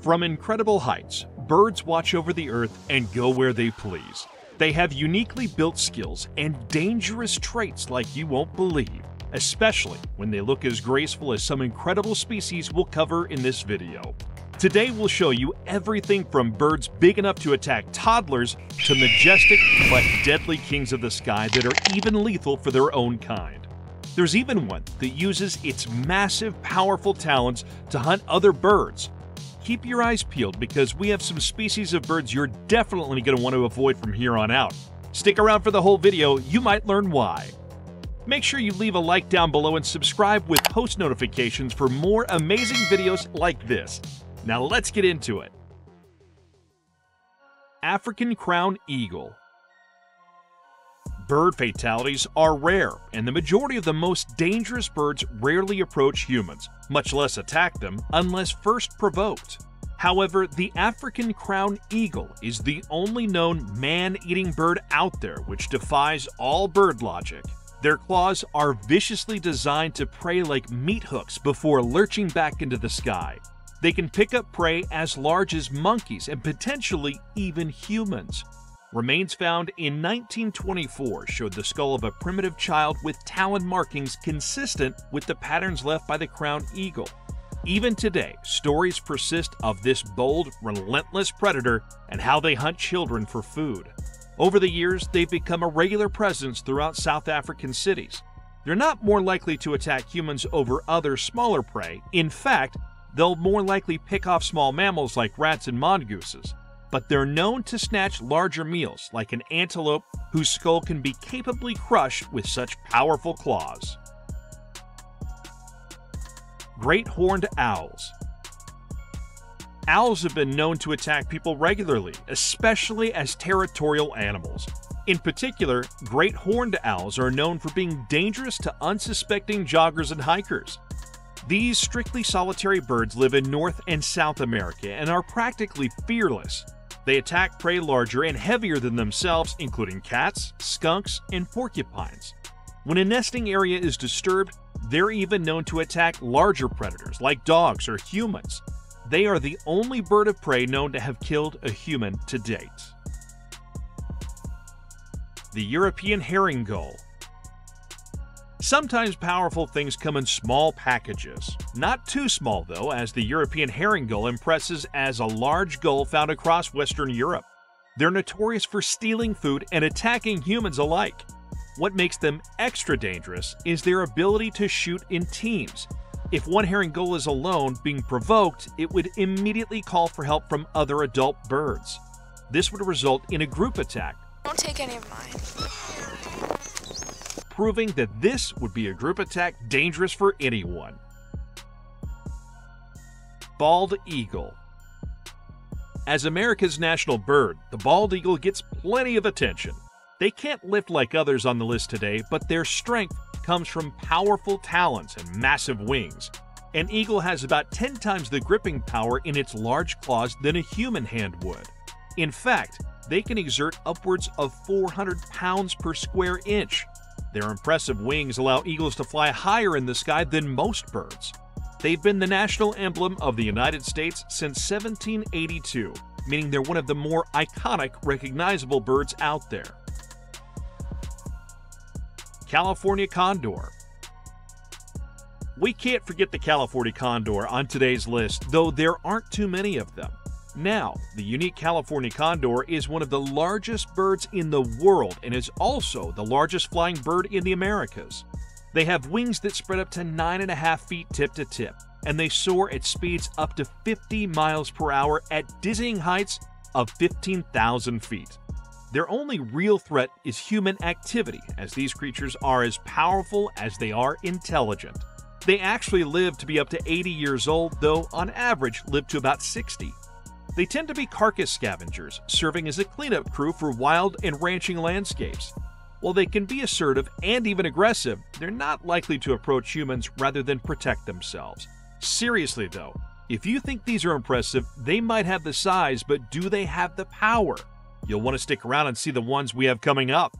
From incredible heights, birds watch over the earth and go where they please. They have uniquely built skills and dangerous traits like you won't believe, especially when they look as graceful as some incredible species we'll cover in this video. Today we'll show you everything from birds big enough to attack toddlers to majestic but deadly kings of the sky that are even lethal for their own kind. There's even one that uses its massive, powerful talons to hunt other birds. Keep your eyes peeled because we have some species of birds you're definitely going to want to avoid from here on out. Stick around for the whole video, you might learn why. Make sure you leave a like down below and subscribe with post notifications for more amazing videos like this. Now let's get into it. African Crown Eagle. Bird fatalities are rare, and the majority of the most dangerous birds rarely approach humans, much less attack them unless first provoked. However, the African Crown Eagle is the only known man-eating bird out there which defies all bird logic. Their claws are viciously designed to prey like meat hooks before lurching back into the sky. They can pick up prey as large as monkeys and potentially even humans. Remains found in 1924 showed the skull of a primitive child with talon markings consistent with the patterns left by the crown eagle. Even today, stories persist of this bold, relentless predator and how they hunt children for food. Over the years, they've become a regular presence throughout South African cities. They're not more likely to attack humans over other smaller prey. In fact, they'll more likely pick off small mammals like rats and mongooses. But they're known to snatch larger meals, like an antelope whose skull can be capably crushed with such powerful claws. Great horned owls. Owls have been known to attack people regularly, especially as territorial animals. In particular, great horned owls are known for being dangerous to unsuspecting joggers and hikers. These strictly solitary birds live in North and South America and are practically fearless. They attack prey larger and heavier than themselves, including cats, skunks, and porcupines. When a nesting area is disturbed, they're even known to attack larger predators like dogs or humans. They are the only bird of prey known to have killed a human to date. The European herring gull. Sometimes powerful things come in small packages. Not too small though, as the European herring gull impresses as a large gull found across Western Europe. They're notorious for stealing food and attacking humans alike. What makes them extra dangerous is their ability to shoot in teams. If one herring gull is alone being provoked, it would immediately call for help from other adult birds. This would result in a group attack. Don't take any of mine. Proving that this would be a group attack dangerous for anyone. Bald eagle. As America's national bird, the bald eagle gets plenty of attention. They can't lift like others on the list today, but their strength comes from powerful talons and massive wings. An eagle has about 10 times the gripping power in its large claws than a human hand would. In fact, they can exert upwards of 400 pounds per square inch. Their impressive wings allow eagles to fly higher in the sky than most birds. They've been the national emblem of the United States since 1782, meaning they're one of the more iconic, recognizable birds out there. California Condor. We can't forget the California Condor on today's list, though there aren't too many of them. Now, the unique California Condor is one of the largest birds in the world and is also the largest flying bird in the Americas. They have wings that spread up to 9.5 feet tip to tip, and they soar at speeds up to 50 miles per hour at dizzying heights of 15,000 feet. Their only real threat is human activity, as these creatures are as powerful as they are intelligent. They actually live to be up to 80 years old, though on average live to about 60. They tend to be carcass scavengers, serving as a cleanup crew for wild and ranching landscapes. While they can be assertive and even aggressive, they're not likely to approach humans rather than protect themselves. Seriously though, if you think these are impressive, they might have the size, but do they have the power? You'll want to stick around and see the ones we have coming up.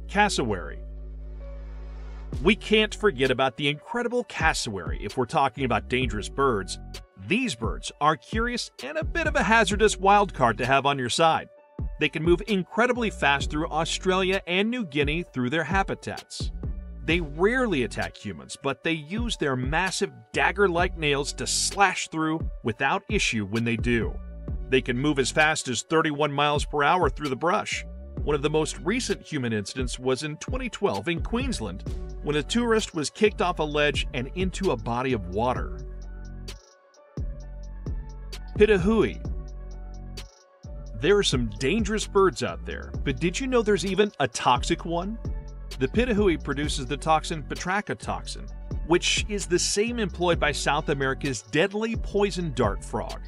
Cassowary. We can't forget about the incredible cassowary if we're talking about dangerous birds. These birds are curious and a bit of a hazardous wild card to have on your side. They can move incredibly fast through Australia and New Guinea through their habitats. They rarely attack humans, but they use their massive dagger-like nails to slash through without issue when they do. They can move as fast as 31 miles per hour through the brush. One of the most recent human incidents was in 2012 in Queensland, when a tourist was kicked off a ledge and into a body of water. Pitahui. There are some dangerous birds out there, but did you know there's even a toxic one? The Pitahui produces the toxin toxin, which is the same employed by South America's deadly poison dart frog.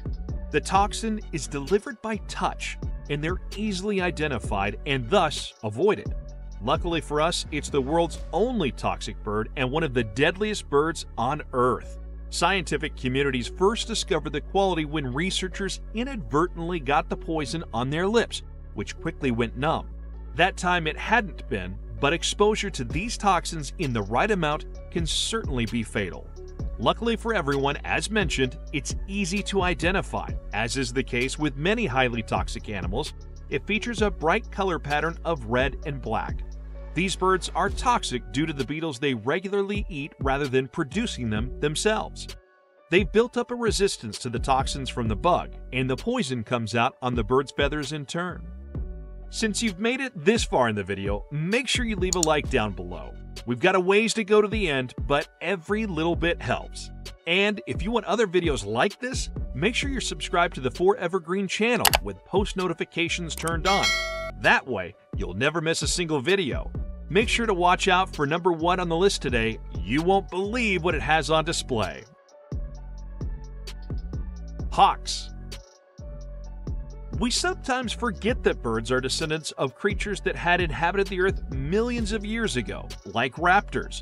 The toxin is delivered by touch, and they're easily identified and thus avoided. Luckily for us, it's the world's only toxic bird and one of the deadliest birds on Earth. Scientific communities first discovered the quality when researchers inadvertently got the poison on their lips, which quickly went numb. That time it hadn't been, but exposure to these toxins in the right amount can certainly be fatal. Luckily for everyone, as mentioned, it's easy to identify. As is the case with many highly toxic animals, it features a bright color pattern of red and black. These birds are toxic due to the beetles they regularly eat rather than producing them themselves. They've built up a resistance to the toxins from the bug, and the poison comes out on the bird's feathers in turn. Since you've made it this far in the video, make sure you leave a like down below. We've got a ways to go to the end, but every little bit helps. And if you want other videos like this, make sure you're subscribed to the Forever Green channel with post notifications turned on. That way, you'll never miss a single video. Make sure to watch out for number 1 on the list today. You won't believe what it has on display. Hawks. We sometimes forget that birds are descendants of creatures that had inhabited the earth millions of years ago, like raptors.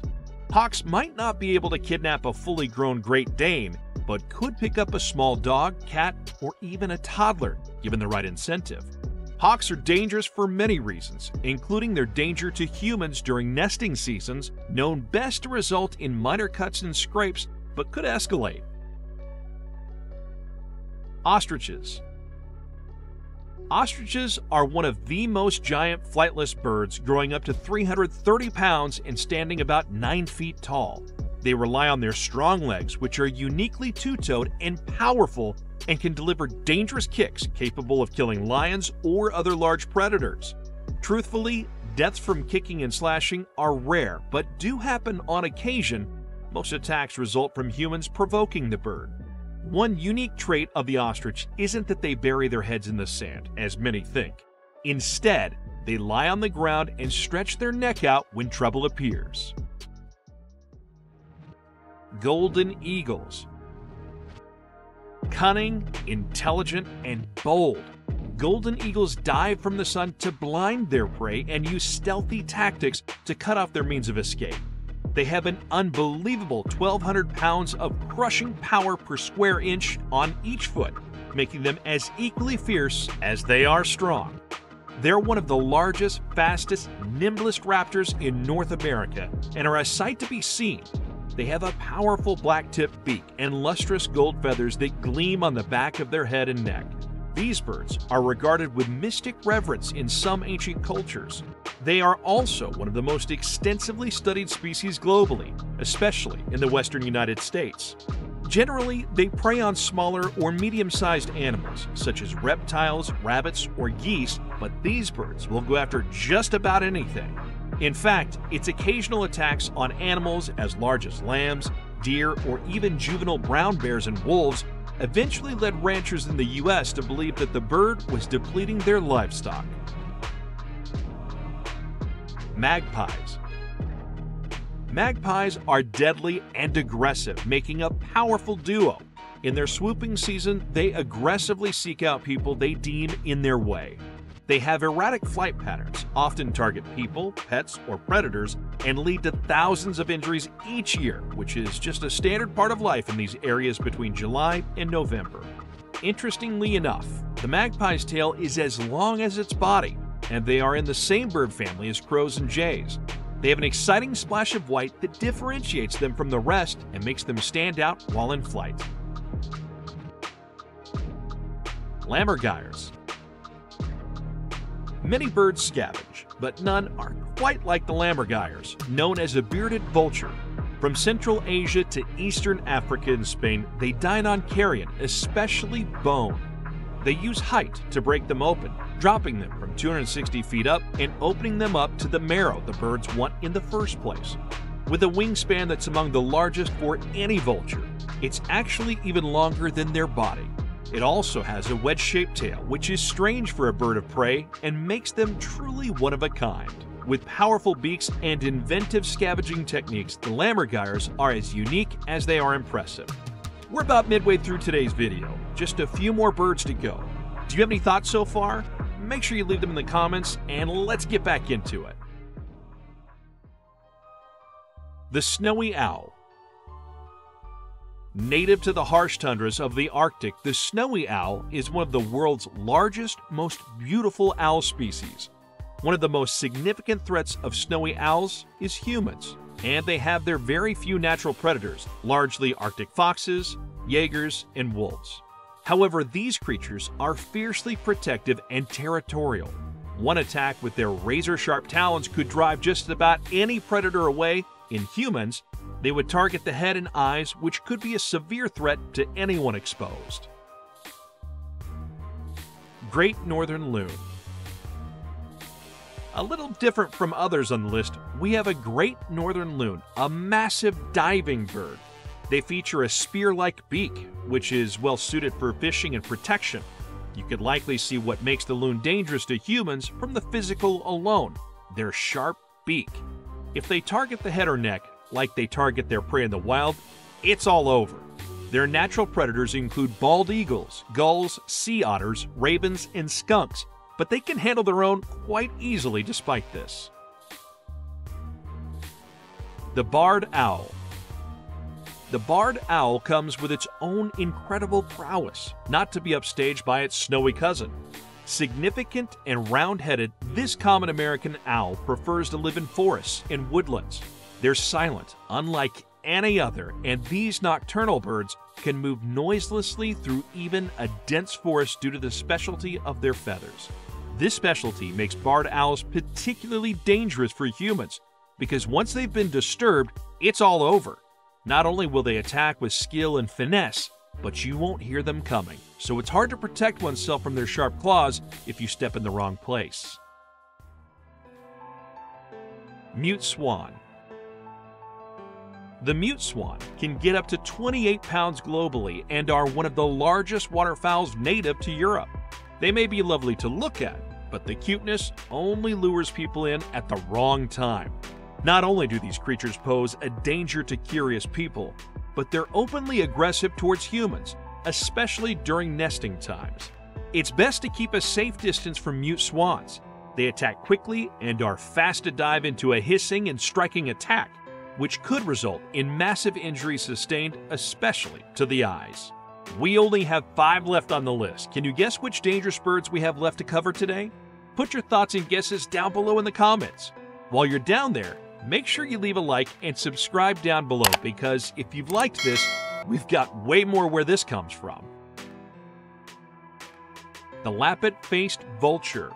Hawks might not be able to kidnap a fully grown Great Dane, but could pick up a small dog, cat, or even a toddler, given the right incentive. Hawks are dangerous for many reasons, including their danger to humans during nesting seasons, known best to result in minor cuts and scrapes, but could escalate. Ostriches. Ostriches are one of the most giant flightless birds, growing up to 330 pounds and standing about 9 feet tall. They rely on their strong legs, which are uniquely two-toed and powerful and can deliver dangerous kicks capable of killing lions or other large predators. Truthfully, deaths from kicking and slashing are rare, but do happen on occasion. Most attacks result from humans provoking the bird. One unique trait of the ostrich isn't that they bury their heads in the sand, as many think. Instead, they lie on the ground and stretch their neck out when trouble appears. Golden eagles. Cunning, intelligent, and bold, golden eagles dive from the sun to blind their prey and use stealthy tactics to cut off their means of escape. They have an unbelievable 1,200 pounds of crushing power per square inch on each foot, making them as equally fierce as they are strong. They're one of the largest, fastest, nimblest raptors in North America and are a sight to be seen. They have a powerful black-tipped beak and lustrous gold feathers that gleam on the back of their head and neck. These birds are regarded with mystic reverence in some ancient cultures. They are also one of the most extensively studied species globally, especially in the western United States. Generally, they prey on smaller or medium-sized animals, such as reptiles, rabbits, or geese, but these birds will go after just about anything. In fact, its occasional attacks on animals as large as lambs, deer, or even juvenile brown bears and wolves eventually led ranchers in the U.S. to believe that the bird was depleting their livestock. Magpies. Magpies are deadly and aggressive, making a powerful duo. In their swooping season, they aggressively seek out people they deem in their way. They have erratic flight patterns, often target people, pets, or predators, and lead to thousands of injuries each year, which is just a standard part of life in these areas between July and November. Interestingly enough, the magpie's tail is as long as its body, and they are in the same bird family as crows and jays. They have an exciting splash of white that differentiates them from the rest and makes them stand out while in flight. Glamour Guyers. Many birds scavenge, but none are quite like the Glamour Guyers, known as a bearded vulture. From Central Asia to Eastern Africa and Spain, they dine on carrion, especially bone. They use height to break them open, dropping them from 260 feet up and opening them up to the marrow the birds want in the first place. With a wingspan that's among the largest for any vulture, it's actually even longer than their body. It also has a wedge-shaped tail, which is strange for a bird of prey and makes them truly one of a kind. With powerful beaks and inventive scavenging techniques, the Glamour Guyers are as unique as they are impressive. We're about midway through today's video, just a few more birds to go. Do you have any thoughts so far? Make sure you leave them in the comments, and let's get back into it. The snowy owl. Native to the harsh tundras of the Arctic, the snowy owl is one of the world's largest, most beautiful owl species. One of the most significant threats of snowy owls is humans, and they have their very few natural predators, largely Arctic foxes, jaegers, and wolves. However, these creatures are fiercely protective and territorial. One attack with their razor-sharp talons could drive just about any predator away. In humans, they would target the head and eyes, which could be a severe threat to anyone exposed. Great Northern Loon. A little different from others on the list, we have a Great Northern Loon, a massive diving bird. They feature a spear-like beak, which is well suited for fishing and protection. You could likely see what makes the loon dangerous to humans from the physical alone, their sharp beak. If they target the head or neck, like they target their prey in the wild, it's all over. Their natural predators include bald eagles, gulls, sea otters, ravens, and skunks, but they can handle their own quite easily despite this. The barred owl. The barred owl comes with its own incredible prowess, not to be upstaged by its snowy cousin. Significant and round-headed, this common American owl prefers to live in forests and woodlands. They're silent, unlike any other, and these nocturnal birds can move noiselessly through even a dense forest due to the specialty of their feathers. This specialty makes barred owls particularly dangerous for humans, because once they've been disturbed, it's all over. Not only will they attack with skill and finesse, but you won't hear them coming, so it's hard to protect oneself from their sharp claws if you step in the wrong place. Mute Swan. The mute swan can get up to 28 pounds globally and are one of the largest waterfowls native to Europe. They may be lovely to look at, but the cuteness only lures people in at the wrong time. Not only do these creatures pose a danger to curious people, but they're openly aggressive towards humans, especially during nesting times. It's best to keep a safe distance from mute swans. They attack quickly and are fast to dive into a hissing and striking attack, which could result in massive injuries sustained, especially to the eyes. We only have 5 left on the list. Can you guess which dangerous birds we have left to cover today? Put your thoughts and guesses down below in the comments. While you're down there, make sure you leave a like and subscribe down below, because if you've liked this, we've got way more where this comes from. The Lapid-faced vulture.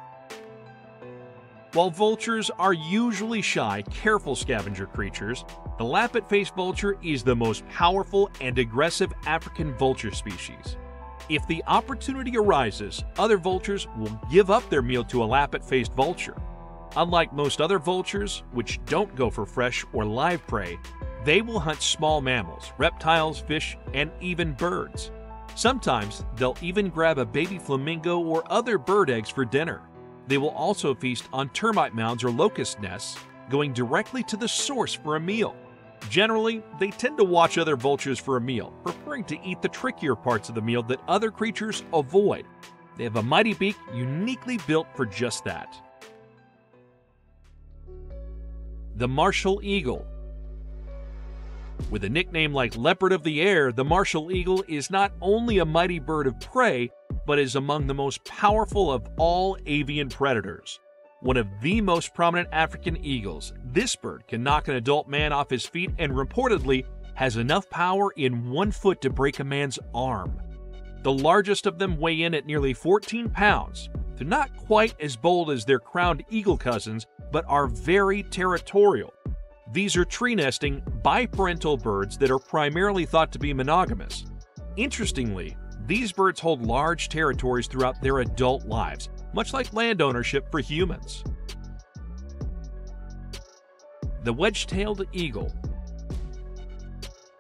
While vultures are usually shy, careful scavenger creatures, the lapid-faced vulture is the most powerful and aggressive African vulture species. If the opportunity arises, other vultures will give up their meal to a lapid-faced vulture. Unlike most other vultures, which don't go for fresh or live prey, they will hunt small mammals, reptiles, fish, and even birds. Sometimes they'll even grab a baby flamingo or other bird eggs for dinner. They will also feast on termite mounds or locust nests, going directly to the source for a meal. Generally, they tend to watch other vultures for a meal, preferring to eat the trickier parts of the meal that other creatures avoid. They have a mighty beak uniquely built for just that. The Martial Eagle. With a nickname like Leopard of the Air, the Martial Eagle is not only a mighty bird of prey, but is among the most powerful of all avian predators. One of the most prominent African eagles, this bird can knock an adult man off his feet and reportedly has enough power in 1 foot to break a man's arm. The largest of them weigh in at nearly 14 pounds. They're not quite as bold as their crowned eagle cousins, but are very territorial. These are tree-nesting, biparental birds that are primarily thought to be monogamous. Interestingly, these birds hold large territories throughout their adult lives, much like land ownership for humans. The Wedgetailed Eagle.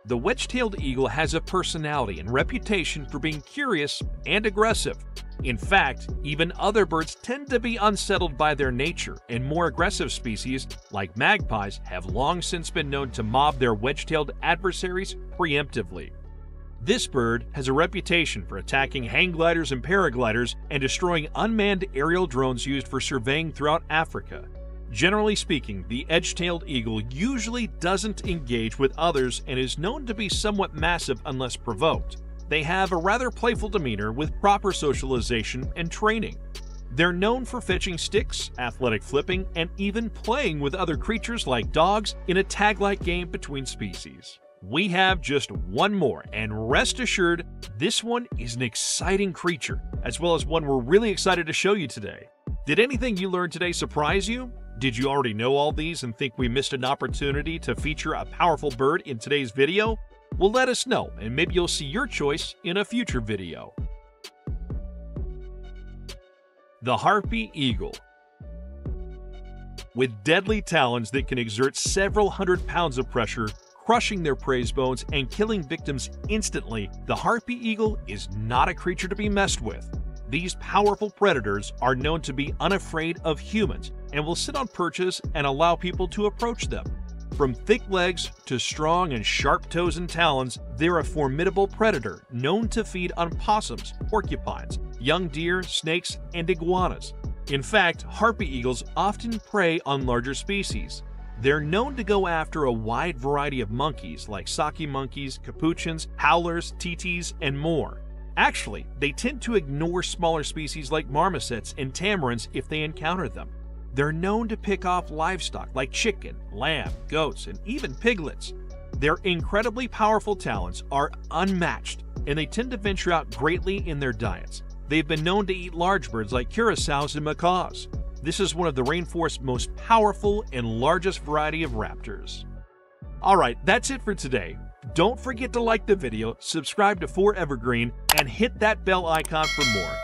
The Wedgetailed Eagle has a personality and reputation for being curious and aggressive. In fact, even other birds tend to be unsettled by their nature, and more aggressive species, like magpies, have long since been known to mob their wedge-tailed adversaries preemptively. This bird has a reputation for attacking hang gliders and paragliders and destroying unmanned aerial drones used for surveying throughout Africa. Generally speaking, the edge-tailed eagle usually doesn't engage with others and is known to be somewhat massive unless provoked. They have a rather playful demeanor with proper socialization and training. They're known for fetching sticks, athletic flipping, and even playing with other creatures like dogs in a tag-like game between species. We have just one more, and rest assured, this one is an exciting creature, as well as one we're really excited to show you today. Did anything you learned today surprise you? Did you already know all these and think we missed an opportunity to feature a powerful bird in today's video? Well, let us know, and maybe you'll see your choice in a future video. The Harpy Eagle. With deadly talons that can exert several hundred pounds of pressure, crushing their prey's bones and killing victims instantly, the Harpy Eagle is not a creature to be messed with. These powerful predators are known to be unafraid of humans and will sit on perches and allow people to approach them. From thick legs to strong and sharp toes and talons, they're a formidable predator known to feed on possums, porcupines, young deer, snakes, and iguanas. In fact, Harpy eagles often prey on larger species. They're known to go after a wide variety of monkeys like saki monkeys, capuchins, howlers, titis, and more. Actually, they tend to ignore smaller species like marmosets and tamarins if they encounter them. They're known to pick off livestock like chicken, lamb, goats, and even piglets. Their incredibly powerful talons are unmatched, and they tend to venture out greatly in their diets. They've been known to eat large birds like curassows and macaws. This is one of the rainforest's most powerful and largest variety of raptors. Alright, that's it for today. Don't forget to like the video, subscribe to 4Evergreen, and hit that bell icon for more.